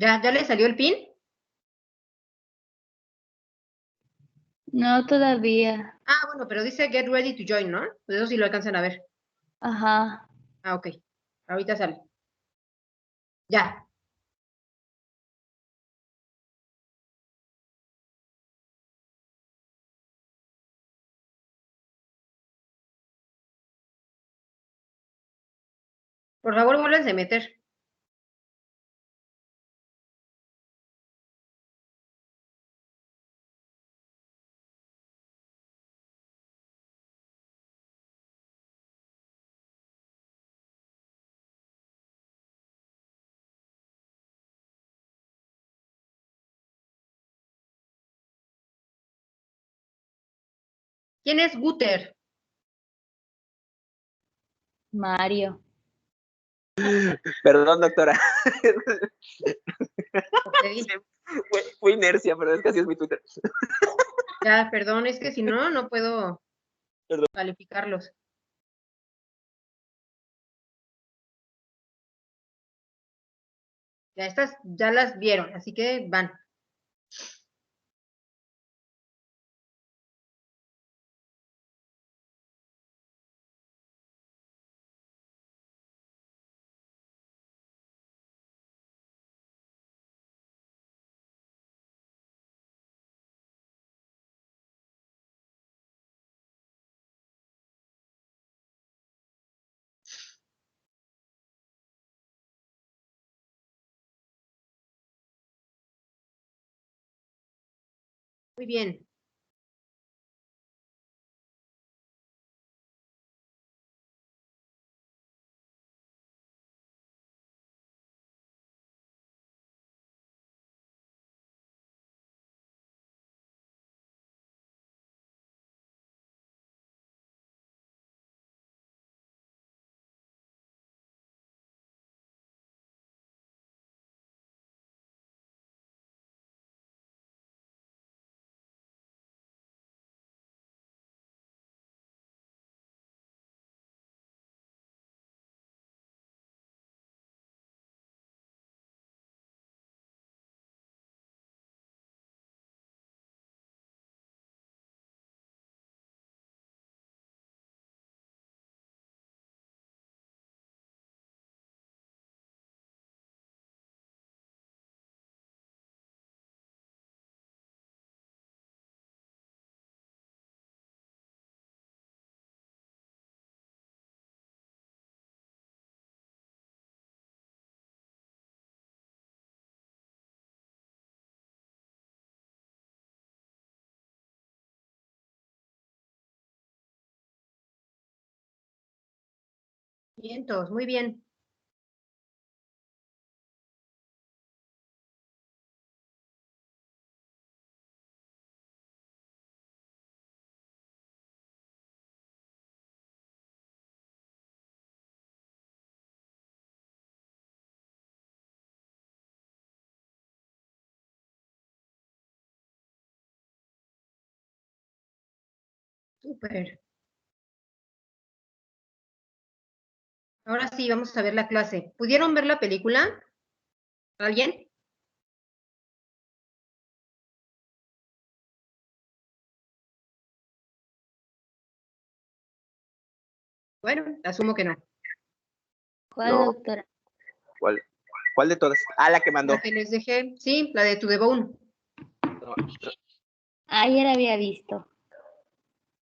¿Ya le salió el pin? No, todavía. Ah, bueno, pero dice get ready to join, ¿no? Pues eso sí lo alcanzan a ver. Ajá. Ah, ok. Ahorita sale. Ya. Por favor, vuélvanse a meter. ¿Quién es Guter? Mario. Perdón, doctora. Ok. Fue inercia, pero es que así es mi Twitter. Ya, perdón, es que si no, no puedo Perdón. calificarlos. Ya estas, ya las vieron, así que van. Muy bien. Vientos, muy bien. Súper. Ahora sí, vamos a ver la clase. ¿Pudieron ver la película? ¿Alguien? Bueno, asumo que no. ¿Cuál, No. doctora? ¿Cuál de todas? Ah, la que mandó. La que les dejé, sí, la de To The Bone. No, Ayer había visto.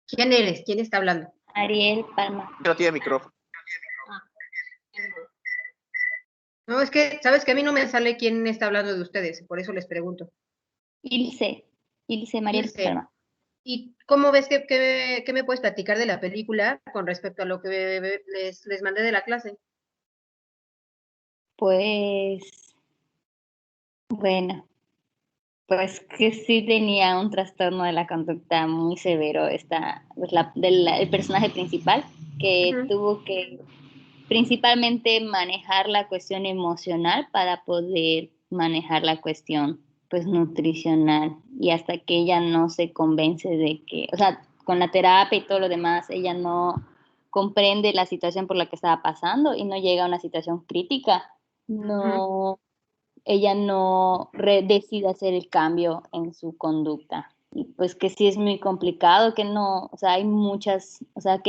¿Quién eres? ¿Quién está hablando? Ariel Palma. no tiene micrófono. No, es que, ¿sabes que a mí no me sale quién está hablando de ustedes? Por eso les pregunto. Ilse Mariel Ilse, Palma. ¿y cómo ves que me puedes platicar de la película con respecto a lo que les mandé de la clase? Pues, bueno, pues que sí tenía un trastorno de la conducta muy severo pues el personaje principal, que Ujú. tuvo que principalmente manejar la cuestión emocional para poder manejar la cuestión pues nutricional, y hasta que ella no se convence de que, o sea, con la terapia y todo lo demás, ella no comprende la situación por la que estaba pasando y no llega a una situación crítica, Ujú. no ella no decide hacer el cambio en su conducta. Y pues que sí es muy complicado, que no, o sea, hay muchas, o sea,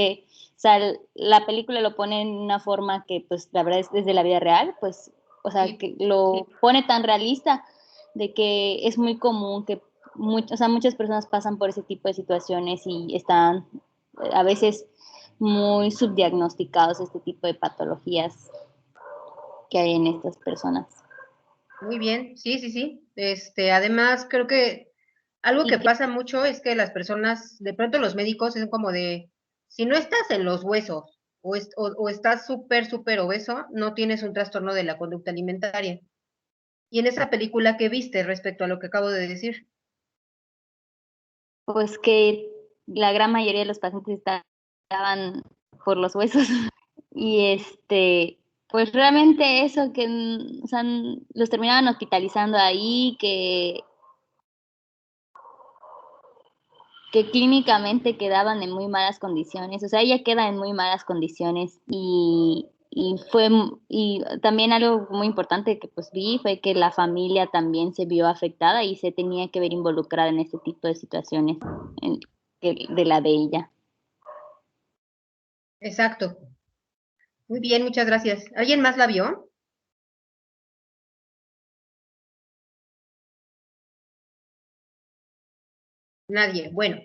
la película lo pone en una forma que pues la verdad es desde la vida real, pues, o sea, Sí, que lo pone tan realista de que es muy común que o sea, muchas personas pasan por ese tipo de situaciones y están a veces muy subdiagnosticados este tipo de patologías que hay en estas personas. muy bien, sí, sí, sí. Además, creo que algo que pasa mucho es que las personas, de pronto los médicos es como de, si no estás en los huesos o estás súper, súper obeso, no tienes un trastorno de la conducta alimentaria. Y en esa película, ¿qué viste respecto a lo que acabo de decir? Pues que la gran mayoría de los pacientes estaban por los huesos y pues realmente eso que o sea, los terminaban hospitalizando ahí, que clínicamente quedaban en muy malas condiciones, o sea, ella queda en muy malas condiciones y también algo muy importante que pues vi fue que la familia también se vio afectada y se tenía que ver involucrada en este tipo de situaciones de la de ella. Exacto. Muy bien, muchas gracias. ¿Alguien más la vio? Nadie. Bueno,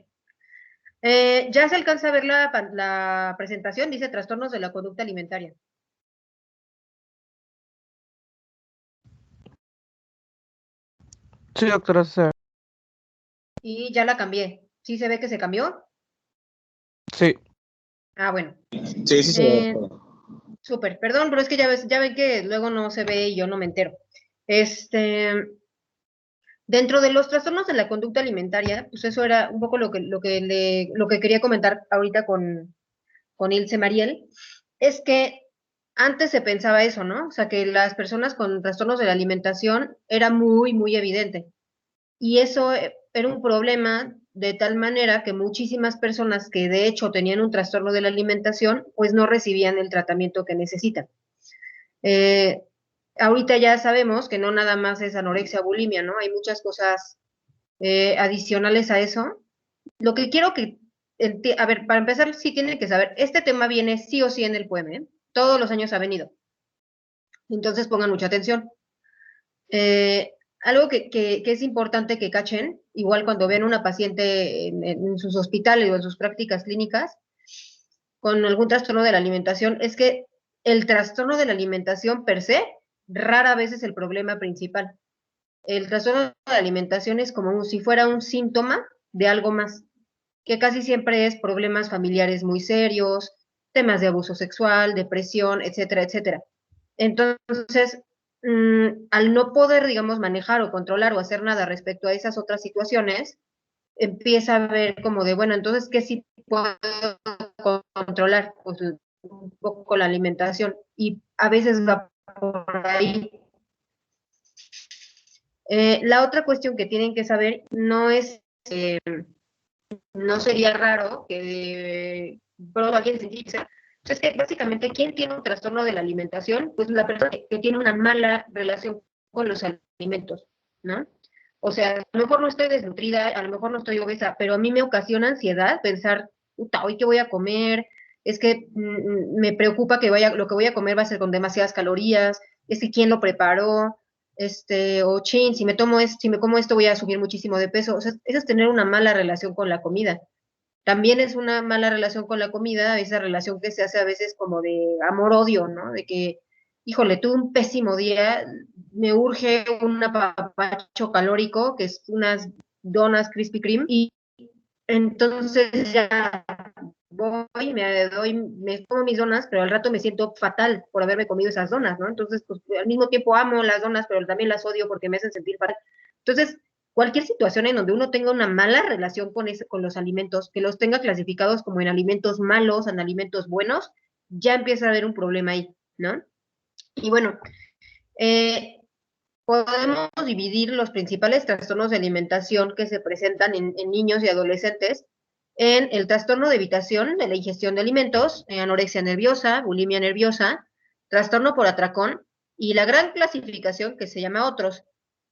ya se alcanza a ver la presentación, dice trastornos de la conducta alimentaria. Sí, doctora César. Y ya la cambié. ¿Sí se ve que se cambió? Sí. Ah, bueno. Sí, sí, sí. Súper, perdón, pero es que ya ven que luego no se ve y yo no me entero. Dentro de los trastornos de la conducta alimentaria, pues eso era un poco lo que quería comentar ahorita con Ilse Mariel, es que antes se pensaba eso, ¿no? O sea, que las personas con trastornos de la alimentación era muy, muy evidente. Y eso era un problema de tal manera que muchísimas personas que de hecho tenían un trastorno de la alimentación, pues no recibían el tratamiento que necesitan. Eh, Ahorita ya sabemos que no nada más es anorexia o bulimia, ¿no? Hay muchas cosas adicionales a eso. Lo que quiero que, a ver, para empezar, sí tienen que saber, este tema viene sí o sí en el poema, ¿eh? Todos los años ha venido. Entonces pongan mucha atención. Algo que es importante que cachen, igual cuando ven una paciente en sus hospitales o en sus prácticas clínicas con algún trastorno de la alimentación, es que el trastorno de la alimentación per se rara vez es el problema principal. El trastorno de la alimentación es como si fuera un síntoma de algo más, que casi siempre es problemas familiares muy serios, temas de abuso sexual, depresión, etcétera, etcétera. Entonces, al no poder, digamos, manejar o controlar o hacer nada respecto a esas otras situaciones, empieza a ver como de, bueno, entonces, ¿qué sí puedo controlar? Pues un poco la alimentación y a veces va por ahí. La otra cuestión que tienen que saber no es, no sería raro que pronto alguien se dice, es que básicamente, ¿quién tiene un trastorno de la alimentación? Pues la persona que tiene una mala relación con los alimentos, ¿no? O sea, a lo mejor no estoy desnutrida, a lo mejor no estoy obesa, pero a mí me ocasiona ansiedad pensar, puta, ¿hoy qué voy a comer? Es que me preocupa que lo que voy a comer va a ser con demasiadas calorías, es que quién lo preparó, o chin, si me como esto voy a subir muchísimo de peso. O sea, eso es tener una mala relación con la comida. También es una mala relación con la comida, esa relación que se hace a veces como de amor-odio, ¿no? De que, híjole, tuve un pésimo día, me urge un apapacho calórico, que es unas donas Krispy Kreme, y entonces ya voy, me como mis donas, pero al rato me siento fatal por haberme comido esas donas, ¿no? Entonces, pues al mismo tiempo amo las donas, pero también las odio porque me hacen sentir fatal. Entonces, cualquier situación en donde uno tenga una mala relación con los alimentos, que los tenga clasificados como en alimentos malos, en alimentos buenos, ya empieza a haber un problema ahí, ¿no? Y bueno, eh, podemos dividir los principales trastornos de alimentación que se presentan en niños y adolescentes en el trastorno de evitación de la ingestión de alimentos, anorexia nerviosa, bulimia nerviosa, trastorno por atracón, y la gran clasificación que se llama otros,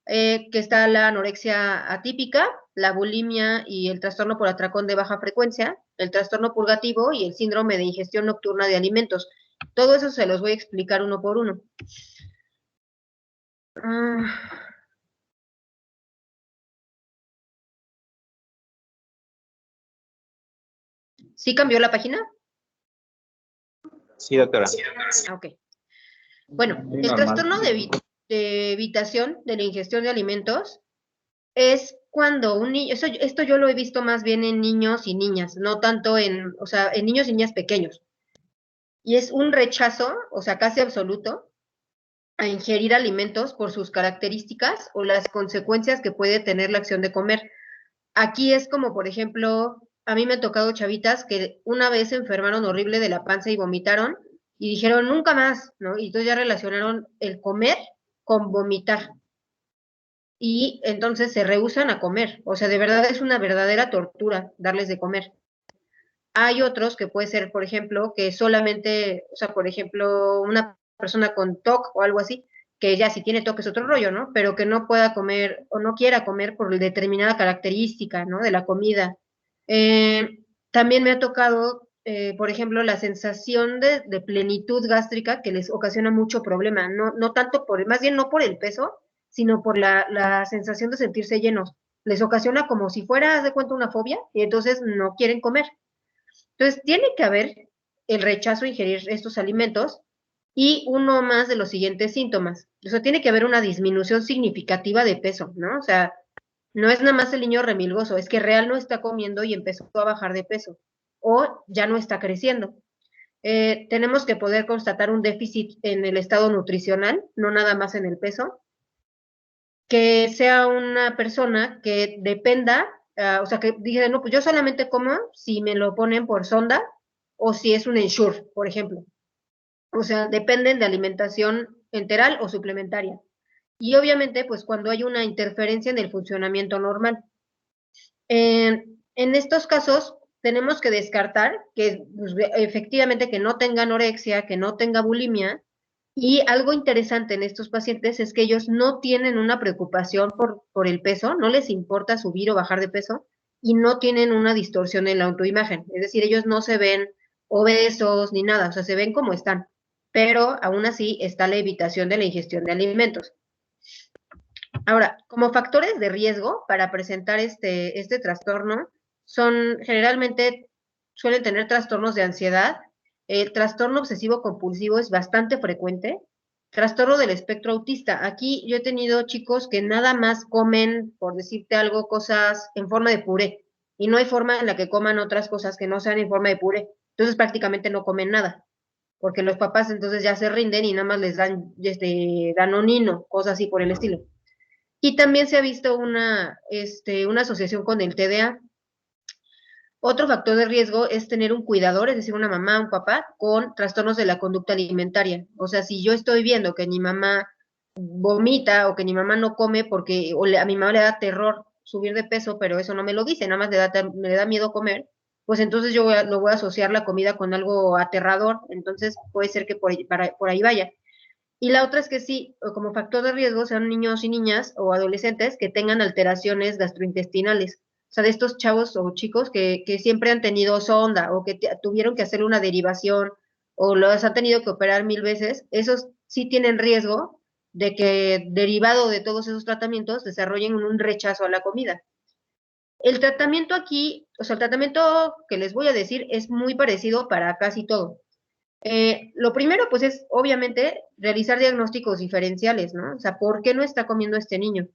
que está la anorexia atípica, la bulimia y el trastorno por atracón de baja frecuencia, el trastorno purgativo y el síndrome de ingestión nocturna de alimentos. Todo eso se los voy a explicar uno por uno. ¿Sí cambió la página? Sí, doctora. Ok. Bueno, el trastorno de evitación de la ingestión de alimentos es cuando un niño, esto yo lo he visto más bien en niños y niñas, no tanto en, o sea, en niños y niñas pequeños. Y es un rechazo, o sea, casi absoluto, a ingerir alimentos por sus características o las consecuencias que puede tener la acción de comer. Aquí es como, por ejemplo, a mí me ha tocado chavitas que una vez se enfermaron horrible de la panza y vomitaron y dijeron nunca más, ¿no? Y entonces ya relacionaron el comer con vomitar. Y entonces se rehúsan a comer. O sea, de verdad es una verdadera tortura darles de comer. Hay otros que puede ser, por ejemplo, que solamente, o sea, por ejemplo, una persona con TOC o algo así, que ya si tiene TOC es otro rollo, ¿no? Pero que no pueda comer o no quiera comer por determinada característica, ¿no? De la comida. También me ha tocado, por ejemplo, la sensación de plenitud gástrica que les ocasiona mucho problema, no tanto por, más bien no por el peso, sino por la sensación de sentirse llenos. Les ocasiona como si fuera, haz de cuenta, una fobia, y entonces no quieren comer. Entonces, tiene que haber el rechazo a ingerir estos alimentos y uno más de los siguientes síntomas. O sea, tiene que haber una disminución significativa de peso, ¿no? O sea, no es nada más el niño remilgoso, es que real no está comiendo y empezó a bajar de peso o ya no está creciendo. Tenemos que poder constatar un déficit en el estado nutricional, no nada más en el peso, que sea una persona que dependa, o sea, que diga, no, pues yo solamente como si me lo ponen por sonda o si es un Ensure, por ejemplo. O sea, dependen de alimentación enteral o suplementaria. Y obviamente, pues cuando hay una interferencia en el funcionamiento normal. En estos casos, tenemos que descartar que pues, efectivamente que no tenga anorexia, que no tenga bulimia, y algo interesante en estos pacientes es que ellos no tienen una preocupación por el peso, no les importa subir o bajar de peso y no tienen una distorsión en la autoimagen. Es decir, ellos no se ven obesos ni nada, o sea, se ven como están, pero aún así está la evitación de la ingestión de alimentos. Ahora, como factores de riesgo para presentar este trastorno, generalmente suelen tener trastornos de ansiedad, el trastorno obsesivo compulsivo es bastante frecuente, trastorno del espectro autista. Aquí yo he tenido chicos que nada más comen, por decirte algo, cosas en forma de puré, y no hay forma en la que coman otras cosas que no sean en forma de puré. Entonces prácticamente no comen nada, porque los papás entonces ya se rinden y nada más les dan danonino, cosas así por el estilo. Y también se ha visto una asociación con el TDA. Otro factor de riesgo es tener un cuidador, es decir, una mamá, un papá, con trastornos de la conducta alimentaria. O sea, si yo estoy viendo que mi mamá vomita o que mi mamá no come porque a mi mamá le da terror subir de peso, pero eso no me lo dice, nada más me da miedo comer, pues entonces yo lo voy a asociar la comida con algo aterrador, entonces puede ser que por ahí vaya. Y la otra es que sí, como factor de riesgo, sean niños y niñas o adolescentes que tengan alteraciones gastrointestinales. O sea, de estos chavos o chicos que siempre han tenido sonda o que tuvieron que hacer una derivación o los han tenido que operar 1000 veces, esos sí tienen riesgo de que derivado de todos esos tratamientos desarrollen un rechazo a la comida. El tratamiento aquí, o sea, el tratamiento que les voy a decir es muy parecido para casi todo. Lo primero, pues, es obviamente realizar diagnósticos diferenciales, ¿no? O sea, ¿por qué no está comiendo este niño?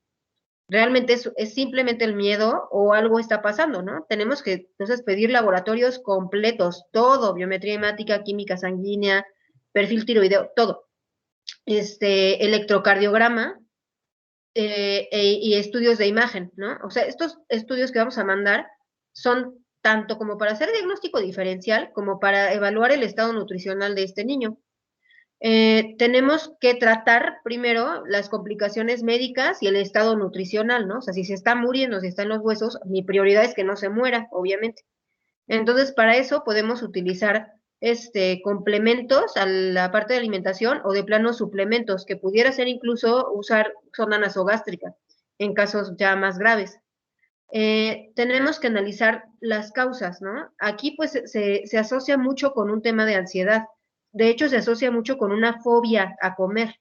¿Realmente es simplemente el miedo o algo está pasando, ¿no? Tenemos que, entonces, pedir laboratorios completos, todo, biometría hemática, química sanguínea, perfil tiroideo, todo. Electrocardiograma y estudios de imagen, ¿no? O sea, estos estudios que vamos a mandar son tanto como para hacer diagnóstico diferencial como para evaluar el estado nutricional de este niño. Tenemos que tratar primero las complicaciones médicas y el estado nutricional, ¿no? O sea, si se está muriendo, si está en los huesos, mi prioridad es que no se muera, obviamente. Entonces, para eso podemos utilizar complementos a la parte de alimentación o de plano suplementos, que pudiera ser incluso usar sonda nasogástrica en casos ya más graves. Tenemos que analizar las causas, ¿no? Aquí pues se asocia mucho con un tema de ansiedad. De hecho, se asocia mucho con una fobia a comer.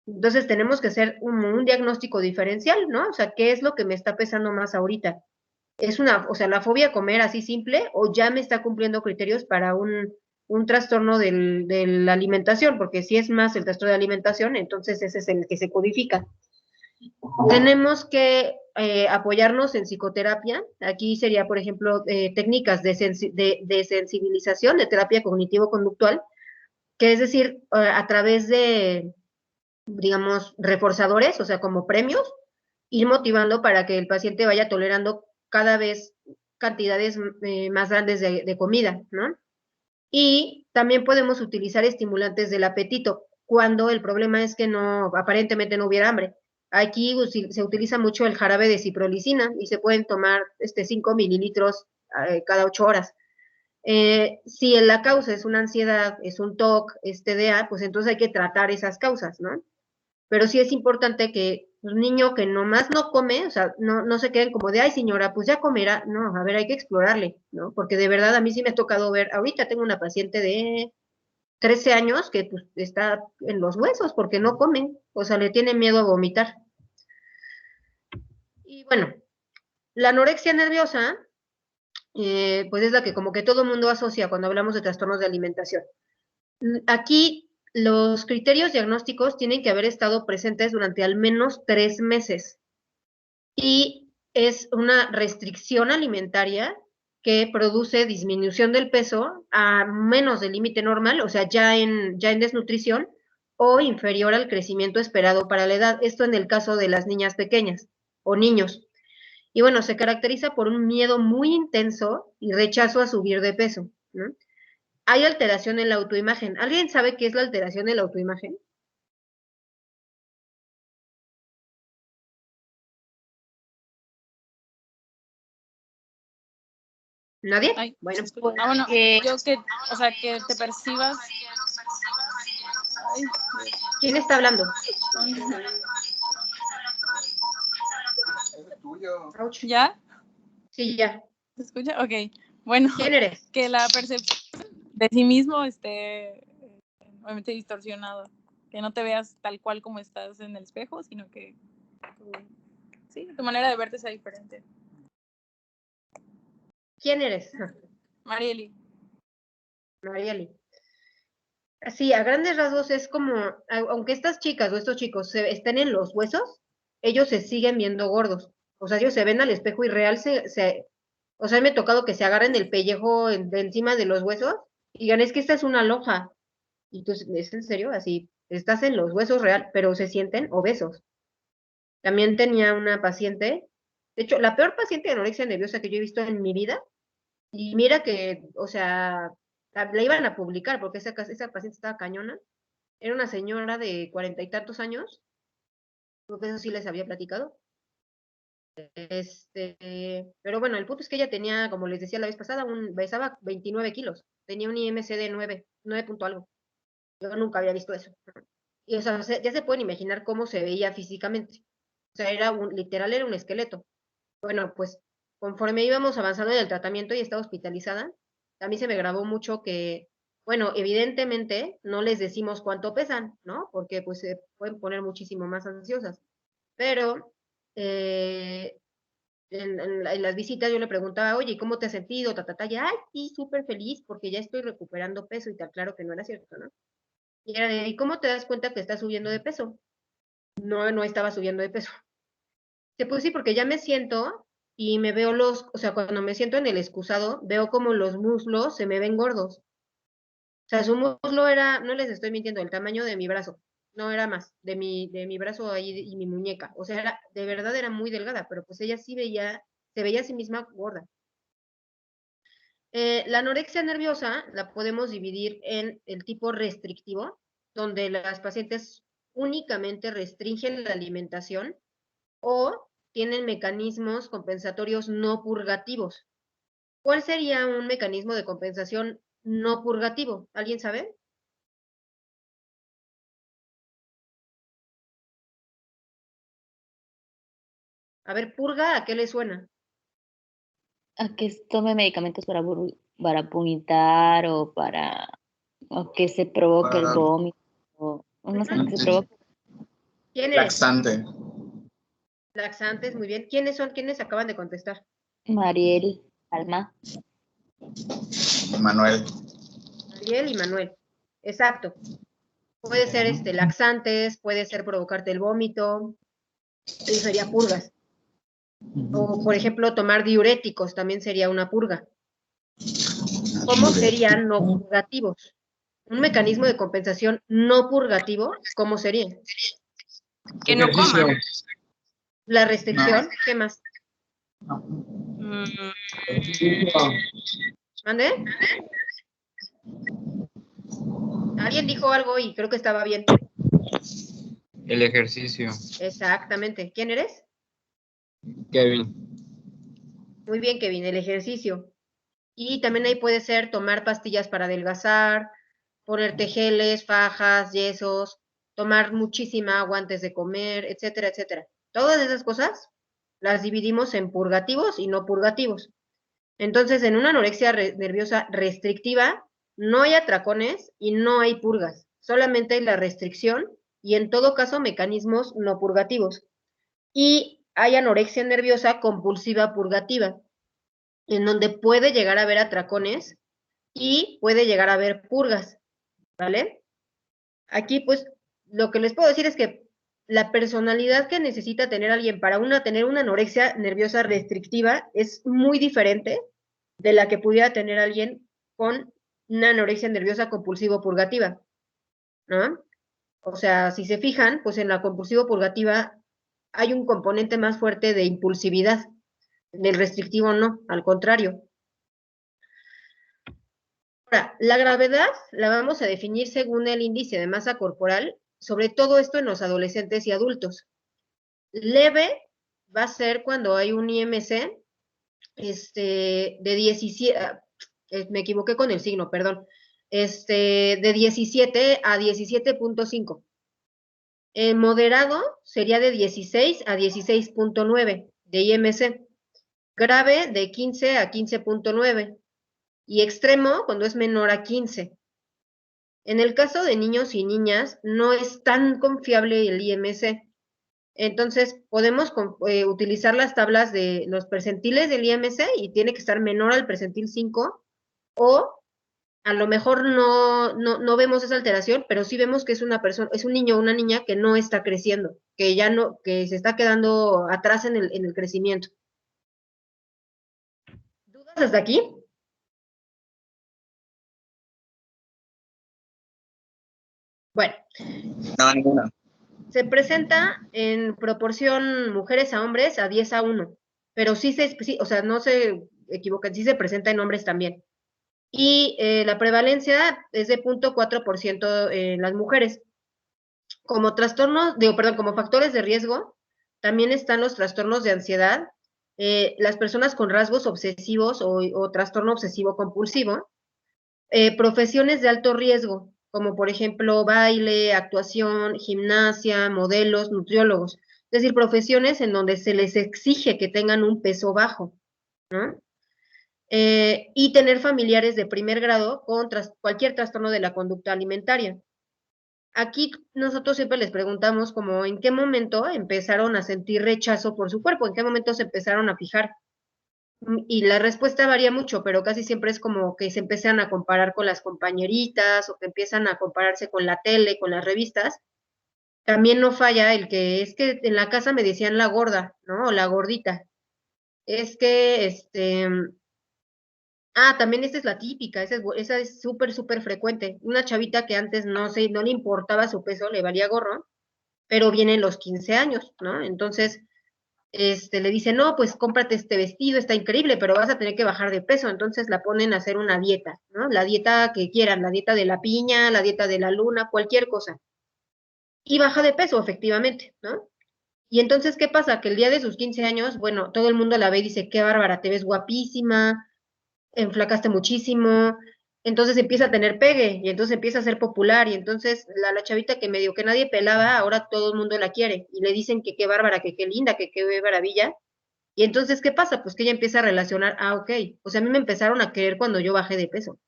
Entonces tenemos que hacer un diagnóstico diferencial, ¿no? O sea, ¿qué es lo que me está pesando más ahorita? ¿Es o sea, la fobia a comer así simple o ya me está cumpliendo criterios para un trastorno de la alimentación? Porque si es más el trastorno de alimentación, entonces ese es el que se codifica. Tenemos que apoyarnos en psicoterapia. Aquí sería, por ejemplo, técnicas de sensibilización, de terapia cognitivo-conductual, que es decir, a través de, digamos, reforzadores, o sea, como premios, ir motivando para que el paciente vaya tolerando cada vez cantidades más grandes de comida, ¿no? Y también podemos utilizar estimulantes del apetito cuando el problema es que no, aparentemente no hubiera hambre. Aquí se utiliza mucho el jarabe de ciprolicina y se pueden tomar 5 mililitros cada 8 horas. Si la causa es una ansiedad, es un TOC, es TDA, pues entonces hay que tratar esas causas, ¿no? Pero sí es importante que un niño que nomás no come, o sea, no se queden como de, ay señora, pues ya comerá. No, a ver, hay que explorarle, ¿no? Porque de verdad a mí sí me ha tocado ver, ahorita tengo una paciente de 13 años que pues está en los huesos porque no comen, o sea, le tiene miedo a vomitar. Y bueno, la anorexia nerviosa, pues es la que como que todo el mundo asocia cuando hablamos de trastornos de alimentación. Aquí los criterios diagnósticos tienen que haber estado presentes durante al menos 3 meses y es una restricción alimentaria que produce disminución del peso a menos del límite normal, o sea, ya en desnutrición o inferior al crecimiento esperado para la edad. Esto en el caso de las niñas pequeñas o niños. Y bueno, se caracteriza por un miedo muy intenso y rechazo a subir de peso, ¿no? Hay alteración en la autoimagen. ¿Alguien sabe qué es la alteración en la autoimagen? ¿Nadie? Ay, Bueno, pues, bueno, yo que, o sea, que te percibas. Ay, ¿quién está hablando? Ouch. ¿Ya? Sí, ya. ¿Se escucha? Ok. Bueno, ¿Quién eres? que la percepción de sí mismo esté obviamente distorsionada. Que no te veas tal cual como estás en el espejo, sino que tu manera de verte sea diferente. ¿Quién eres? Marieli. Marieli. Sí, a grandes rasgos es como, aunque estas chicas o estos chicos estén en los huesos, ellos se siguen viendo gordos. O sea, ellos se ven al espejo y real o sea, me ha tocado que se agarren el pellejo de encima de los huesos y digan, es que esta es una loja. Y tú, ¿es en serio? Así, estás en los huesos real, pero se sienten obesos. También tenía una paciente, de hecho, la peor paciente de anorexia nerviosa que yo he visto en mi vida, y mira que, o sea, la iban a publicar porque esa paciente estaba cañona. Era una señora de 40 y tantos años, creo que eso sí les había platicado. Pero bueno, el punto es que ella tenía, como les decía la vez pasada, pesaba 29 kilos, tenía un IMC de 9 punto algo. Yo nunca había visto eso. Y o sea, ya se pueden imaginar cómo se veía físicamente. O sea, literal era un esqueleto. Bueno, pues conforme íbamos avanzando en el tratamiento y estaba hospitalizada, a mí se me grabó mucho que, bueno, evidentemente no les decimos cuánto pesan, ¿no? Porque pues se pueden poner muchísimo más ansiosas. Pero en las visitas yo le preguntaba, oye, ¿cómo te has sentido? Y, ay, sí, súper feliz porque ya estoy recuperando peso y tal, claro que no era cierto, ¿no? Y era de, ¿y cómo te das cuenta que estás subiendo de peso? No estaba subiendo de peso. Pues sí, porque ya me siento y me veo o sea, cuando me siento en el excusado, veo como los muslos se me ven gordos. O sea, su muslo era, no les estoy mintiendo, el tamaño de mi brazo. No era más, de mi brazo ahí y mi muñeca. O sea, de verdad era muy delgada, pero pues ella sí se veía a sí misma gorda. La anorexia nerviosa la podemos dividir en el tipo restrictivo, donde las pacientes únicamente restringen la alimentación o tienen mecanismos compensatorios no purgativos. ¿Cuál sería un mecanismo de compensación no purgativo? ¿Alguien sabe? A ver, purga, ¿a qué le suena? A que tome medicamentos para vomitar o que se provoque el Para- vómito, o no sé, que se provoque. ¿Quién eres? Laxante. Laxantes, muy bien. ¿Quiénes son? ¿Quiénes acaban de contestar? Mariel, Alma. Manuel. Ariel y Manuel. Exacto. Puede ser laxantes, puede ser provocarte el vómito, eso sería purgas. O, por ejemplo, tomar diuréticos también sería una purga. ¿Cómo serían no purgativos? Un mecanismo de compensación no purgativo, ¿cómo sería? Que no coma. La restricción, ¿qué más? Mm, ¿Mande? Alguien dijo algo y creo que estaba bien. El ejercicio. Exactamente. ¿Quién eres? Kevin. Muy bien, Kevin, el ejercicio. Y también ahí puede ser tomar pastillas para adelgazar, ponerte geles, fajas, yesos, tomar muchísima agua antes de comer, etcétera, etcétera. Todas esas cosas las dividimos en purgativos y no purgativos. Entonces, en una anorexia nerviosa restrictiva, no hay atracones y no hay purgas, solamente hay la restricción y en todo caso mecanismos no purgativos. Y hay anorexia nerviosa compulsiva purgativa, en donde puede llegar a haber atracones y puede llegar a haber purgas, ¿vale? Aquí, pues, lo que les puedo decir es que la personalidad que necesita tener alguien para tener una anorexia nerviosa restrictiva es muy diferente de la que pudiera tener alguien con una anorexia nerviosa compulsivo purgativa, ¿no? O sea, si se fijan, pues en la compulsivo purgativa hay un componente más fuerte de impulsividad, del restrictivo no, al contrario. Ahora, la gravedad la vamos a definir según el índice de masa corporal, sobre todo esto en los adolescentes y adultos. Leve va a ser cuando hay un IMC de 17, me equivoqué con el signo, perdón, de 17 a 17.5. Moderado sería de 16 a 16.9 de IMC. Grave de 15 a 15.9. Y extremo cuando es menor a 15. En el caso de niños y niñas, no es tan confiable el IMC. Entonces, podemos utilizar las tablas de los percentiles del IMC y tiene que estar menor al percentil 5, o a lo mejor no vemos esa alteración, pero sí vemos que es una persona, es un niño o una niña que no está creciendo, que ya no, que se está quedando atrás en el crecimiento. ¿Dudas hasta aquí? Bueno, No, ninguna. se presenta en proporción mujeres a hombres a 10:1, pero sí, o sea, no se equivocan, sí se presenta en hombres también. Y la prevalencia es de 0.4% en las mujeres. Como como factores de riesgo, también están los trastornos de ansiedad, las personas con rasgos obsesivos o trastorno obsesivo compulsivo, profesiones de alto riesgo, como por ejemplo baile, actuación, gimnasia, modelos, nutriólogos. Es decir, profesiones en donde se les exige que tengan un peso bajo, ¿no? Y tener familiares de primer grado con cualquier trastorno de la conducta alimentaria. Aquí nosotros siempre les preguntamos como en qué momento empezaron a sentir rechazo por su cuerpo, en qué momento se empezaron a fijar. Y la respuesta varía mucho, pero casi siempre es como que se empiezan a comparar con las compañeritas o que empiezan a compararse con la tele, con las revistas. También no falla el que es que en la casa me decían la gorda, ¿no? O la gordita. Es que, también esta es la típica, esa es súper, súper frecuente. Una chavita que antes no le importaba su peso, le valía gorro, pero vienen los 15 años, ¿no? Entonces, le dice, no, pues cómprate este vestido, está increíble, pero vas a tener que bajar de peso. Entonces la ponen a hacer una dieta, ¿no? La dieta que quieran, la dieta de la piña, la dieta de la luna, cualquier cosa. Y baja de peso, efectivamente, ¿no? Y entonces, ¿qué pasa? Que el día de sus 15 años, bueno, todo el mundo la ve y dice, qué bárbara, te ves guapísima, enflacaste muchísimo, entonces empieza a tener pegue, y entonces empieza a ser popular, y entonces la chavita que medio que nadie pelaba, ahora todo el mundo la quiere, y le dicen que qué bárbara, que qué linda, que qué maravilla, y entonces, ¿qué pasa? Pues que ella empieza a relacionar, ok, o sea, a mí me empezaron a querer cuando yo bajé de peso,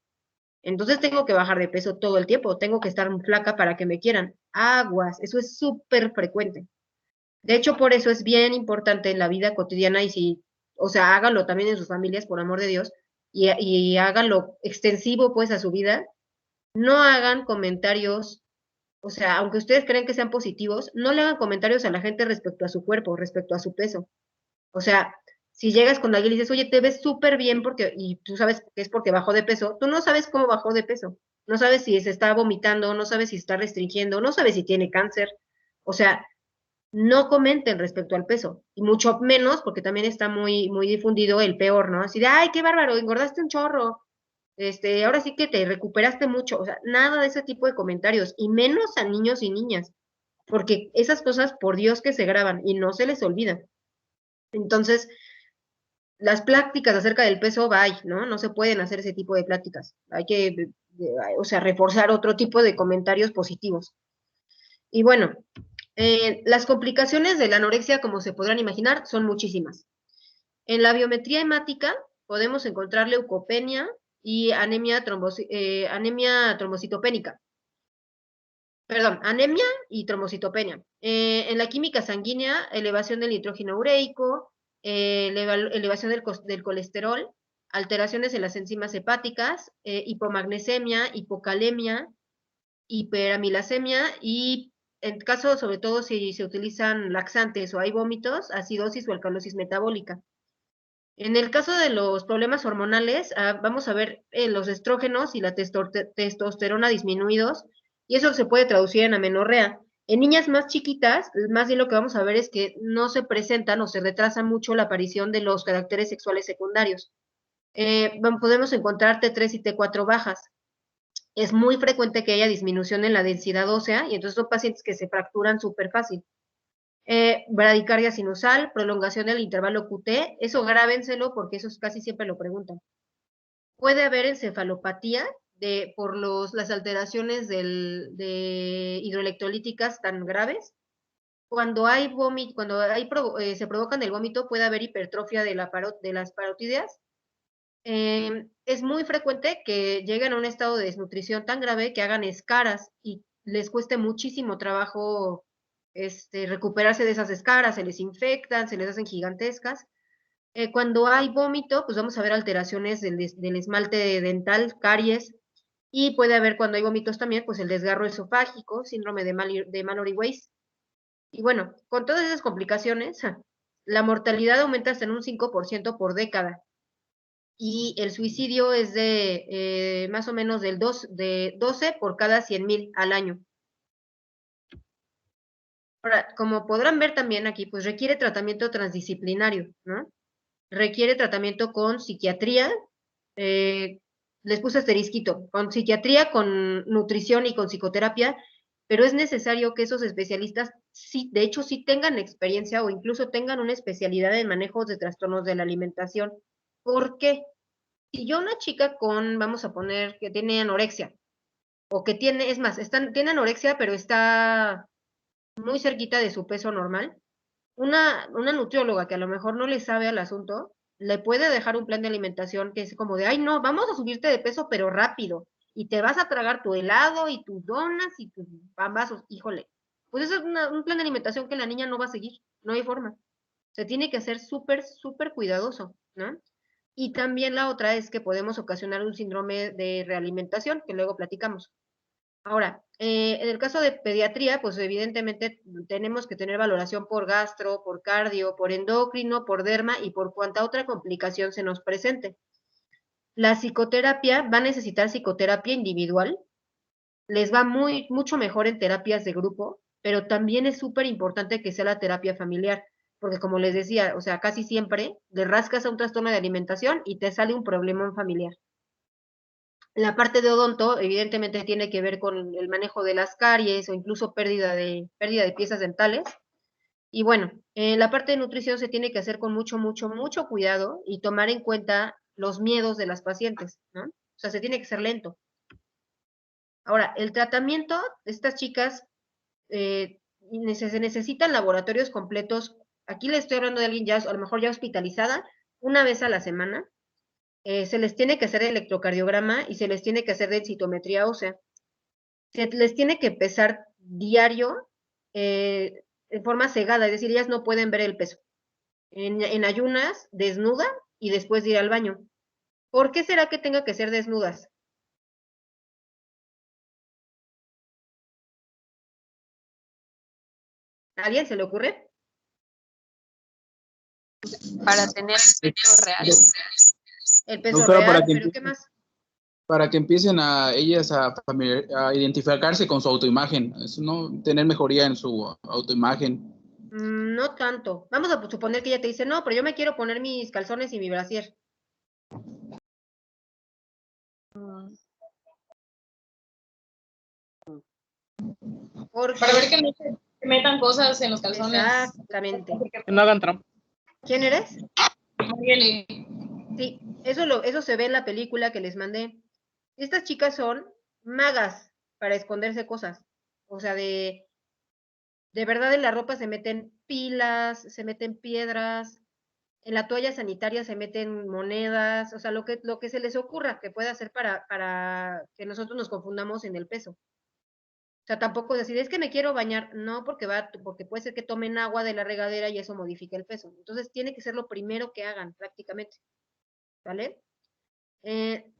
entonces tengo que bajar de peso todo el tiempo, tengo que estar flaca para que me quieran. Aguas, eso es súper frecuente. De hecho, por eso es bien importante en la vida cotidiana y si, o sea, háganlo también en sus familias, por amor de Dios, y háganlo extensivo pues a su vida. No hagan comentarios, o sea, aunque ustedes creen que sean positivos, no le hagan comentarios a la gente respecto a su cuerpo, respecto a su peso. O sea, si llegas con alguien y dices, oye, te ves súper bien porque, y tú sabes que es porque bajó de peso, tú no sabes cómo bajó de peso. No sabes si se está vomitando, no sabes si está restringiendo, no sabes si tiene cáncer. O sea, no comenten respecto al peso, y mucho menos porque también está muy, muy difundido el peor, ¿no? Así de, ay, qué bárbaro, engordaste un chorro, ahora sí que te recuperaste mucho, o sea, nada de ese tipo de comentarios, y menos a niños y niñas, porque esas cosas, por Dios que se graban y no se les olvidan. Entonces, las pláticas acerca del peso, bye, ¿no? No se pueden hacer ese tipo de pláticas. Hay que, o sea, reforzar otro tipo de comentarios positivos. Y bueno, las complicaciones de la anorexia, como se podrán imaginar, son muchísimas. En la biometría hemática podemos encontrar leucopenia y anemia trombocitopénica. Perdón, anemia y trombocitopenia. En la química sanguínea, elevación del nitrógeno ureico, elevación del colesterol, alteraciones en las enzimas hepáticas, hipomagnesemia, hipocalemia, hiperamilasemia y en caso, sobre todo si se utilizan laxantes o hay vómitos, acidosis o alcalosis metabólica. En el caso de los problemas hormonales, vamos a ver los estrógenos y la testosterona disminuidos, y eso se puede traducir en amenorrea. En niñas más chiquitas, más bien lo que vamos a ver es que no se presentan o se retrasa mucho la aparición de los caracteres sexuales secundarios. Podemos encontrar T3 y T4 bajas. Es muy frecuente que haya disminución en la densidad ósea, y entonces son pacientes que se fracturan súper fácil. Bradicardia sinusal, prolongación del intervalo QT, eso grábenselo porque eso casi siempre lo preguntan. Puede haber encefalopatía por las alteraciones de hidroelectrolíticas tan graves. Cuando hay se provocan el vómito, puede haber hipertrofia de las parótidas. Es muy frecuente que lleguen a un estado de desnutrición tan grave que hagan escaras y les cueste muchísimo trabajo recuperarse de esas escaras, se les infectan, se les hacen gigantescas. Cuando hay vómito, pues vamos a ver alteraciones del esmalte dental, caries, y puede haber cuando hay vómitos también, pues el desgarro esofágico, síndrome de Mallory-Weiss. Y bueno, con todas esas complicaciones, la mortalidad aumenta hasta en un 5% por década. Y el suicidio es de más o menos de 12 por cada 100,000 al año. Ahora, como podrán ver también aquí, pues requiere tratamiento transdisciplinario, ¿no? Requiere tratamiento con psiquiatría, les puse asterisquito, con psiquiatría, con nutrición y con psicoterapia, pero es necesario que esos especialistas, sí, de hecho, sí tengan experiencia o incluso tengan una especialidad en manejos de trastornos de la alimentación. ¿Por qué? Si yo una chica vamos a poner que tiene anorexia, o que tiene, es más, tiene anorexia, pero está muy cerquita de su peso normal, una nutrióloga que a lo mejor no le sabe al asunto, le puede dejar un plan de alimentación que es como de, ay, no, vamos a subirte de peso, pero rápido, y te vas a tragar tu helado y tus donas y tus pambazos, híjole. Pues eso es un plan de alimentación que la niña no va a seguir, no hay forma. Se tiene que hacer súper, súper cuidadoso, ¿no? Y también la otra es que podemos ocasionar un síndrome de realimentación, que luego platicamos. Ahora, en el caso de pediatría, pues evidentemente tenemos que tener valoración por gastro, por cardio, por endocrino, por derma y por cuanta otra complicación se nos presente. La psicoterapia va a necesitar psicoterapia individual, les va mucho mejor en terapias de grupo, pero también es súper importante que sea la terapia familiar, porque como les decía, o sea, casi siempre le rascas a un trastorno de alimentación y te sale un problema familiar. La parte de odonto, evidentemente, tiene que ver con el manejo de las caries o incluso pérdida de piezas dentales. Y bueno, la parte de nutrición se tiene que hacer con mucho, mucho, mucho cuidado y tomar en cuenta los miedos de las pacientes, ¿no? O sea, se tiene que ser lento. Ahora, el tratamiento de estas chicas, se necesitan laboratorios completos. Aquí le estoy hablando de alguien ya, a lo mejor ya hospitalizada, una vez a la semana. Se les tiene que hacer electrocardiograma y se les tiene que hacer densitometría ósea. Se les tiene que pesar diario en forma cegada, es decir, ellas no pueden ver el peso. En ayunas, desnuda y después de ir al baño. ¿Por qué será que tenga que ser desnudas? ¿A alguien se le ocurre? Para tener el peso real. El peso Doctora, real, para que pero ¿qué más? para que empiecen a ellas a identificarse con su autoimagen, ¿no? Tener mejoría en su autoimagen. No tanto. Vamos a suponer que ella te dice, no, pero yo me quiero poner mis calzones y mi brasier. Porque, Para ver que no se metan cosas en los calzones. exactamente. Que no hagan trampa. ¿Quién eres? Marieli. Sí, eso se ve en la película que les mandé. Estas chicas son magas para esconderse cosas. O sea, de verdad en la ropa se meten pilas, se meten piedras, en la toalla sanitaria se meten monedas, o sea, lo que se les ocurra que pueda hacer para que nosotros nos confundamos en el peso. O sea, tampoco decir, es que me quiero bañar, no, porque puede ser que tomen agua de la regadera y eso modifica el peso. Entonces, tiene que ser lo primero que hagan prácticamente, ¿vale?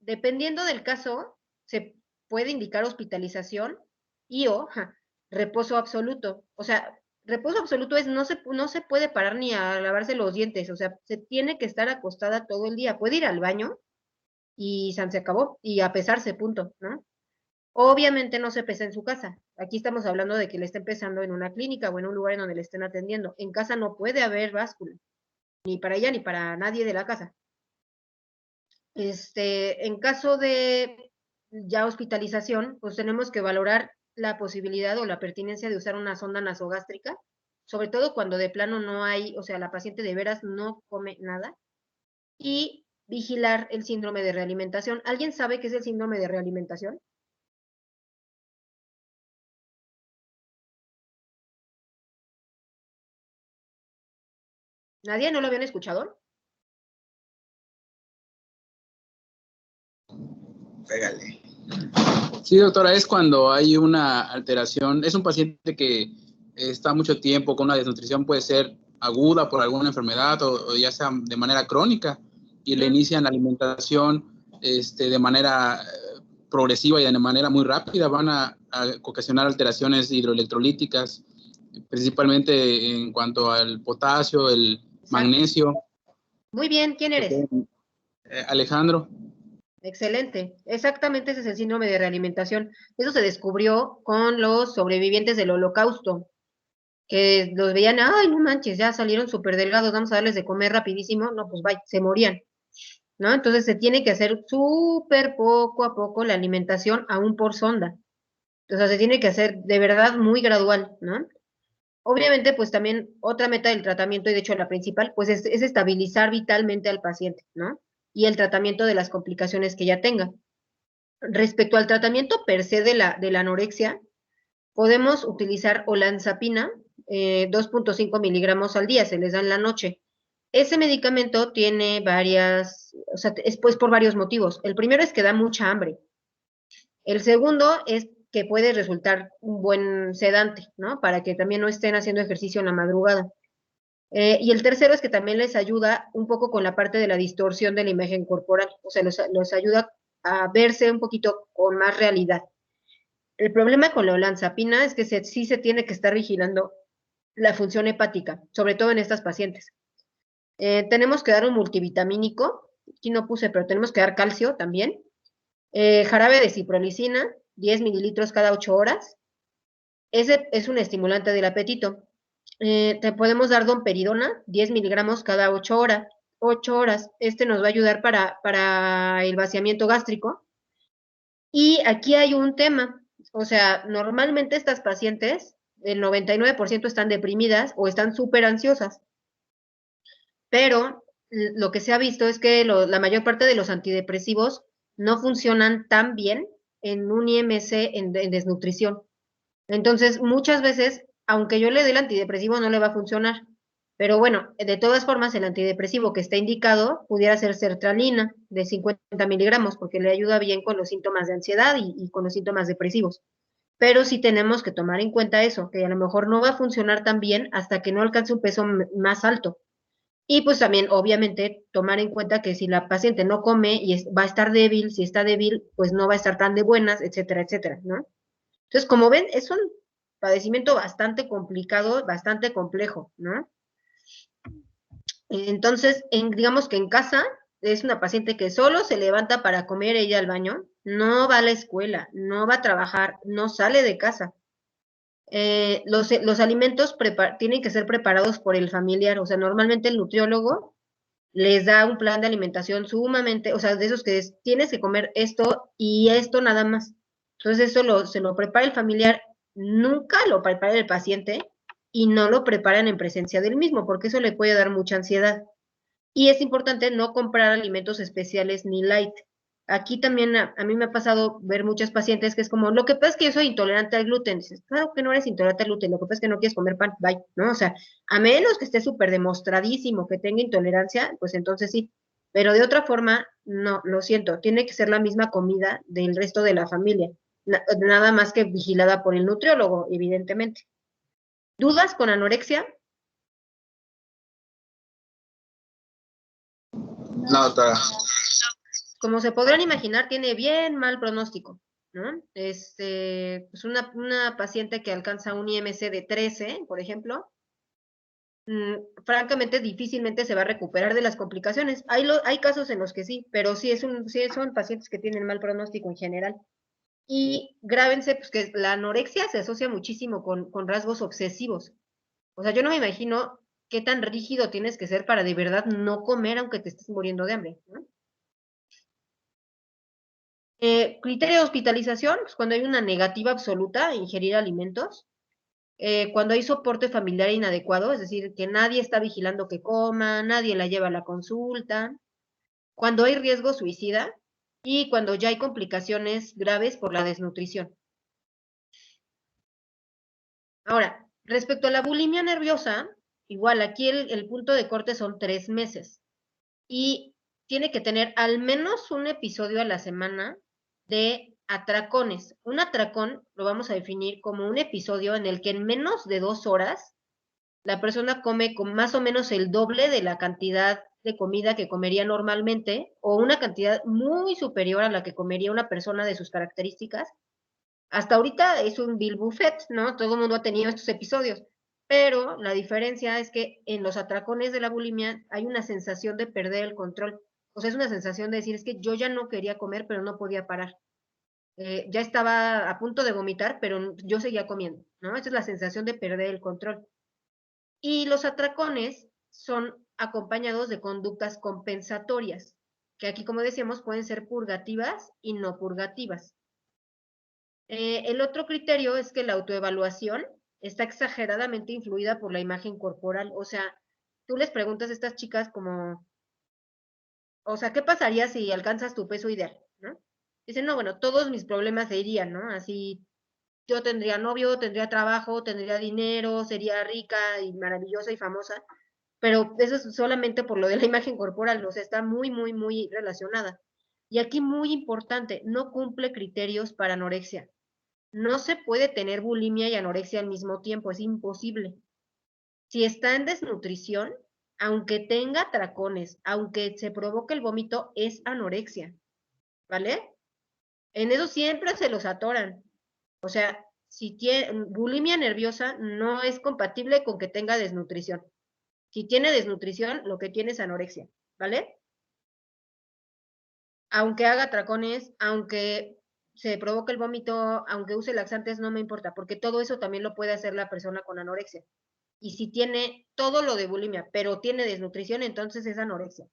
Dependiendo del caso, se puede indicar hospitalización y o reposo absoluto. O sea, reposo absoluto es no se puede parar ni a lavarse los dientes, o sea, se tiene que estar acostada todo el día. Puede ir al baño y se acabó, y a pesarse, punto, ¿no? Obviamente no se pesa en su casa. Aquí estamos hablando de que le esté empezando en una clínica o en un lugar en donde le estén atendiendo. En casa no puede haber báscula, ni para ella ni para nadie de la casa. En caso de ya hospitalización, pues tenemos que valorar la posibilidad o la pertinencia de usar una sonda nasogástrica, sobre todo cuando de plano no hay, o sea, la paciente de veras no come nada, y vigilar el síndrome de realimentación. ¿Alguien sabe qué es el síndrome de realimentación? ¿Nadie? ¿No lo habían escuchado? Pégale. Sí, doctora, es cuando hay una alteración, es un paciente que está mucho tiempo con una desnutrición, puede ser aguda por alguna enfermedad o ya sea de manera crónica, y le inician la alimentación de manera progresiva y de manera muy rápida, van a ocasionar alteraciones hidroelectrolíticas, principalmente en cuanto al potasio, el magnesio. Muy bien, ¿quién eres? Alejandro. Excelente, exactamente ese es el síndrome de realimentación. Eso se descubrió con los sobrevivientes del Holocausto, que los veían, ay, no manches, ya salieron súper delgados, vamos a darles de comer rapidísimo, no, pues vaya, se morían, ¿no? Entonces se tiene que hacer súper poco a poco la alimentación, aún por sonda. O sea, se tiene que hacer de verdad muy gradual, ¿no? Obviamente, pues también otra meta del tratamiento, y de hecho la principal, pues es estabilizar vitalmente al paciente, ¿no? Y el tratamiento de las complicaciones que ya tenga. Respecto al tratamiento per se de la anorexia, podemos utilizar olanzapina, 2.5 miligramos al día, se les da en la noche. Ese medicamento tiene o sea, es pues por varios motivos. El primero es que da mucha hambre. El segundo es que puede resultar un buen sedante, ¿no? Para que también no estén haciendo ejercicio en la madrugada. Y el tercero es que también les ayuda un poco con la parte de la distorsión de la imagen corporal, o sea, los ayuda a verse un poquito con más realidad. El problema con la olanzapina es que sí se tiene que estar vigilando la función hepática, sobre todo en estas pacientes. Tenemos que dar un multivitamínico, aquí no puse, pero tenemos que dar calcio también. Jarabe de ciprolicina, 10 mililitros cada 8 horas. Ese es un estimulante del apetito. Te podemos dar domperidona, 10 miligramos cada 8 horas. 8 horas. Este nos va a ayudar para el vaciamiento gástrico. Y aquí hay un tema. O sea, normalmente estas pacientes, el 99% están deprimidas o están súper ansiosas. Pero lo que se ha visto es que la mayor parte de los antidepresivos no funcionan tan bien en un IMC en desnutrición. Entonces, muchas veces, aunque yo le dé el antidepresivo, no le va a funcionar. Pero bueno, de todas formas, el antidepresivo que está indicado pudiera ser sertralina de 50 miligramos, porque le ayuda bien con los síntomas de ansiedad y con los síntomas depresivos. Pero sí tenemos que tomar en cuenta eso, que a lo mejor no va a funcionar tan bien hasta que no alcance un peso más alto. Y pues también, obviamente, tomar en cuenta que si la paciente no come y va a estar débil, si está débil, pues no va a estar tan de buenas, etcétera, etcétera, ¿no? Entonces, como ven, es un padecimiento bastante complicado, bastante complejo, ¿no? Entonces, digamos que en casa es una paciente que solo se levanta para comer ella al baño, no va a la escuela, no va a trabajar, no sale de casa. Los alimentos tienen que ser preparados por el familiar, o sea, normalmente el nutriólogo les da un plan de alimentación sumamente, o sea, de esos que tienes que comer esto y esto nada más. Entonces eso se lo prepara el familiar, nunca lo prepara el paciente y no lo preparan en presencia del mismo, porque eso le puede dar mucha ansiedad. Y es importante no comprar alimentos especiales ni light. Aquí también a mí me ha pasado ver muchas pacientes que es como, lo que pasa es que yo soy intolerante al gluten. Dices, claro que no eres intolerante al gluten, lo que pasa es que no quieres comer pan, bye, ¿no? O sea, a menos que esté súper demostradísimo que tenga intolerancia, pues entonces sí. Pero de otra forma, no, lo siento, tiene que ser la misma comida del resto de la familia. Nada más que vigilada por el nutriólogo, evidentemente. ¿Dudas con anorexia? No, doctora. Como se podrán imaginar, tiene bien mal pronóstico, ¿no? Pues una paciente que alcanza un IMC de 13, por ejemplo, francamente difícilmente se va a recuperar de las complicaciones. Hay casos en los que sí, pero sí son pacientes que tienen mal pronóstico en general. Y grábense, pues que la anorexia se asocia muchísimo con rasgos obsesivos. O sea, yo no me imagino qué tan rígido tienes que ser para de verdad no comer aunque te estés muriendo de hambre, ¿no? Criterio de hospitalización, pues cuando hay una negativa absoluta a ingerir alimentos, cuando hay soporte familiar inadecuado, es decir, que nadie está vigilando que coma, nadie la lleva a la consulta, cuando hay riesgo suicida y cuando ya hay complicaciones graves por la desnutrición. Ahora, respecto a la bulimia nerviosa, igual aquí el punto de corte son 3 meses y tiene que tener al menos un episodio a la semana de atracones. Un atracón lo vamos a definir como un episodio en el que en menos de 2 horas la persona come con más o menos el doble de la cantidad de comida que comería normalmente o una cantidad muy superior a la que comería una persona de sus características. Hasta ahorita es un Bill Buffett, ¿no? Todo el mundo ha tenido estos episodios, pero la diferencia es que en los atracones de la bulimia hay una sensación de perder el control. O sea, es una sensación de decir, es que yo ya no quería comer, pero no podía parar. Ya estaba a punto de vomitar, pero yo seguía comiendo, ¿no? Esa es la sensación de perder el control. Y los atracones son acompañados de conductas compensatorias, que aquí, como decíamos, pueden ser purgativas y no purgativas. El otro criterio es que la autoevaluación está exageradamente influida por la imagen corporal. O sea, tú les preguntas a estas chicas como, o sea, ¿qué pasaría si alcanzas tu peso ideal? ¿No? Dicen, no, bueno, todos mis problemas se irían, ¿no? Así, yo tendría novio, tendría trabajo, tendría dinero, sería rica y maravillosa y famosa, pero eso es solamente por lo de la imagen corporal, o sea, está muy, muy, muy relacionada. Y aquí muy importante, no cumple criterios para anorexia. No se puede tener bulimia y anorexia al mismo tiempo, es imposible. Si está en desnutrición, aunque tenga atracones, aunque se provoque el vómito, es anorexia, ¿vale? En eso siempre se los atoran. O sea, si tiene bulimia nerviosa, no es compatible con que tenga desnutrición. Si tiene desnutrición, lo que tiene es anorexia, ¿vale? Aunque haga atracones, aunque se provoque el vómito, aunque use laxantes, no me importa, porque todo eso también lo puede hacer la persona con anorexia. Y si tiene todo lo de bulimia, pero tiene desnutrición, entonces es anorexia.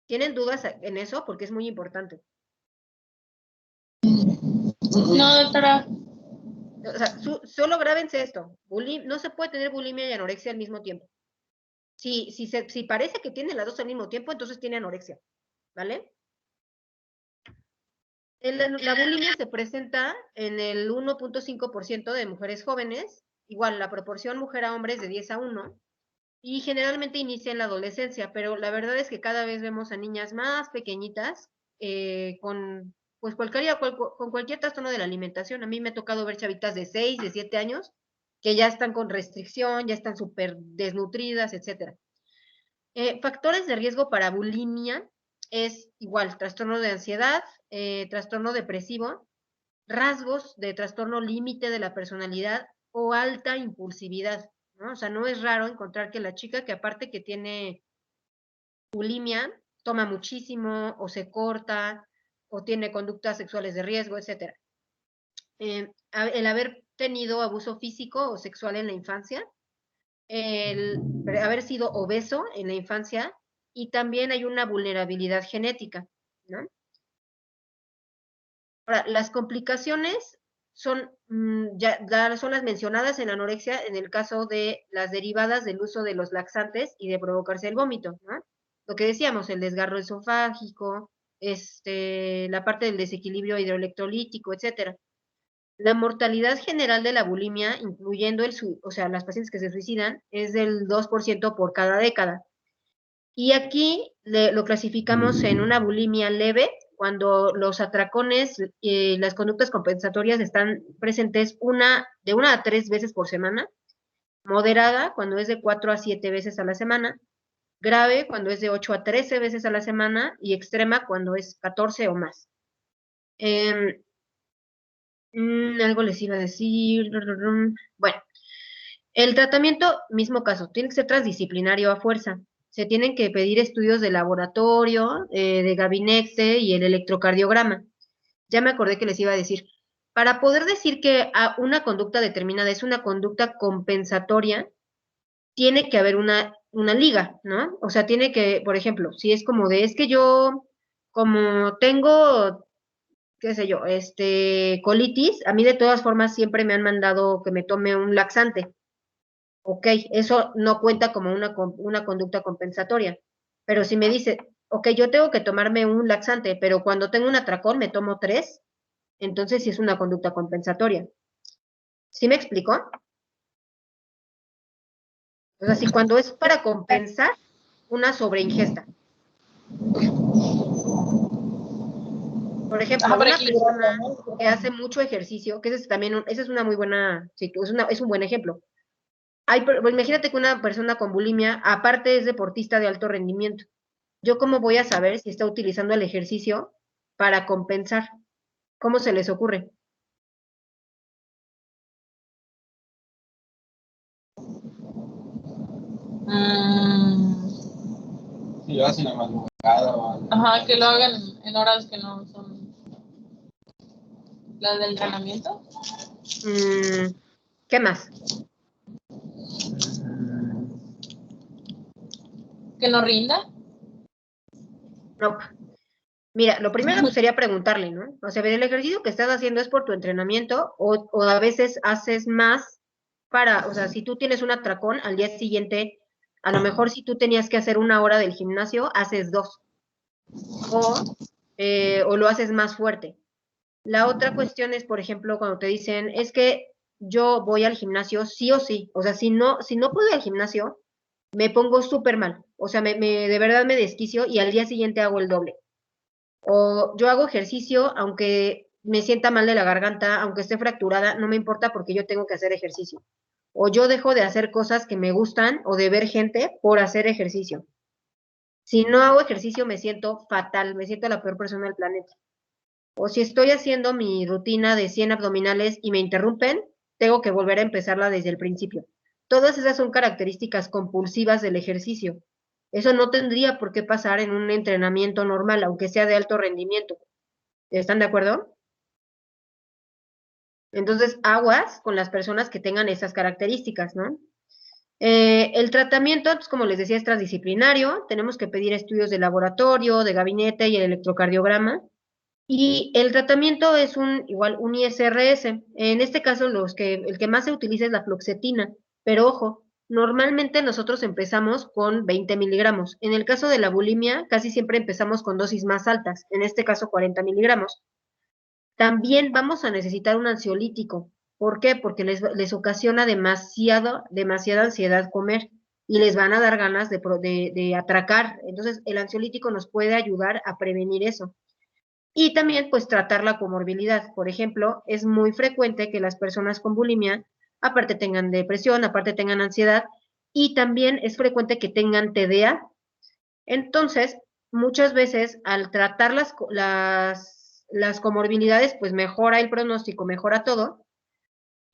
¿Tienen dudas en eso? Porque es muy importante. No, doctora. O sea, solo grábense esto. No se puede tener bulimia y anorexia al mismo tiempo. Si parece que tiene las dos al mismo tiempo, entonces tiene anorexia. ¿Vale? La bulimia se presenta en el 1.5% de mujeres jóvenes, igual la proporción mujer a hombre es de 10:1, y generalmente inicia en la adolescencia, pero la verdad es que cada vez vemos a niñas más pequeñitas con pues con cualquier trastorno de la alimentación. A mí me ha tocado ver chavitas de 6, de 7 años que ya están con restricción, ya están súper desnutridas, etcétera. Factores de riesgo para bulimia es igual, trastorno de ansiedad, trastorno depresivo, rasgos de trastorno límite de la personalidad o alta impulsividad, ¿no? O sea, no es raro encontrar que la chica que aparte que tiene bulimia, toma muchísimo o se corta o tiene conductas sexuales de riesgo, etcétera. El haber tenido abuso físico o sexual en la infancia, el haber sido obeso en la infancia y también hay una vulnerabilidad genética, ¿no? Ahora, las complicaciones son, son las mencionadas en la anorexia en el caso de las derivadas del uso de los laxantes y de provocarse el vómito, ¿no? Lo que decíamos, el desgarro esofágico, la parte del desequilibrio hidroelectrolítico, etcétera. La mortalidad general de la bulimia, incluyendo las pacientes que se suicidan, es del 2% por cada década. Y aquí lo clasificamos en una bulimia leve, cuando los atracones y las conductas compensatorias están presentes de 1 a 3 veces por semana, moderada cuando es de 4 a 7 veces a la semana, grave cuando es de 8 a 13 veces a la semana y extrema cuando es 14 o más. Algo les iba a decir. Bueno, el tratamiento, mismo caso, tiene que ser transdisciplinario a fuerza. Se tienen que pedir estudios de laboratorio, de gabinete y el electrocardiograma. Ya me acordé que les iba a decir, para poder decir que una conducta determinada es una conducta compensatoria, tiene que haber una liga, ¿no? O sea, tiene que, por ejemplo, si es como es que yo, como tengo, qué sé yo, colitis, a mí de todas formas siempre me han mandado que me tome un laxante. Ok, eso no cuenta como una conducta compensatoria. Pero si me dice, ok, yo tengo que tomarme un laxante, pero cuando tengo un atracón me tomo 3, entonces sí es una conducta compensatoria. ¿Sí me explicó? O sea, si cuando es para compensar una sobreingesta. Por ejemplo, una persona que hace mucho ejercicio, que ese es una muy buena, es un buen ejemplo. Imagínate que una persona con bulimia, aparte es deportista de alto rendimiento. ¿Yo cómo voy a saber si está utilizando el ejercicio para compensar? ¿Cómo se les ocurre? Si lo hacen a madrugada o algo. Ajá, que lo hagan en horas que no son las del entrenamiento. ¿Qué más? Que no rinda. No. Mira, lo primero sería preguntarle, ¿no? O sea, el ejercicio que estás haciendo es por tu entrenamiento o a veces haces más o sea, si tú tienes un atracón, al día siguiente, a lo mejor si tú tenías que hacer 1 hora del gimnasio, haces 2. O lo haces más fuerte. La otra cuestión es, por ejemplo, cuando te dicen, es que yo voy al gimnasio sí o sí. O sea, si no puedo ir al gimnasio, me pongo súper mal. O sea, de verdad me desquicio y al día siguiente hago el doble. O yo hago ejercicio, aunque me sienta mal de la garganta, aunque esté fracturada, no me importa porque yo tengo que hacer ejercicio. O yo dejo de hacer cosas que me gustan o de ver gente por hacer ejercicio. Si no hago ejercicio me siento fatal, me siento la peor persona del planeta. O si estoy haciendo mi rutina de 100 abdominales y me interrumpen, tengo que volver a empezarla desde el principio. Todas esas son características compulsivas del ejercicio. Eso no tendría por qué pasar en un entrenamiento normal, aunque sea de alto rendimiento. ¿Están de acuerdo? Entonces, aguas con las personas que tengan esas características, ¿no? El tratamiento, pues, como les decía, es transdisciplinario. Tenemos que pedir estudios de laboratorio, de gabinete y el electrocardiograma. Y el tratamiento es igual un ISRS. En este caso, el que más se utiliza es la fluoxetina. Pero ojo, normalmente nosotros empezamos con 20 miligramos. En el caso de la bulimia, casi siempre empezamos con dosis más altas. En este caso, 40 miligramos. También vamos a necesitar un ansiolítico. ¿Por qué? Porque les ocasiona demasiada ansiedad comer y les van a dar ganas de atracar. Entonces, el ansiolítico nos puede ayudar a prevenir eso. Y también, pues, tratar la comorbilidad. Por ejemplo, es muy frecuente que las personas con bulimia, aparte tengan depresión, aparte tengan ansiedad, y también es frecuente que tengan TDA. Entonces, muchas veces, al tratar las comorbilidades, pues mejora el pronóstico, mejora todo.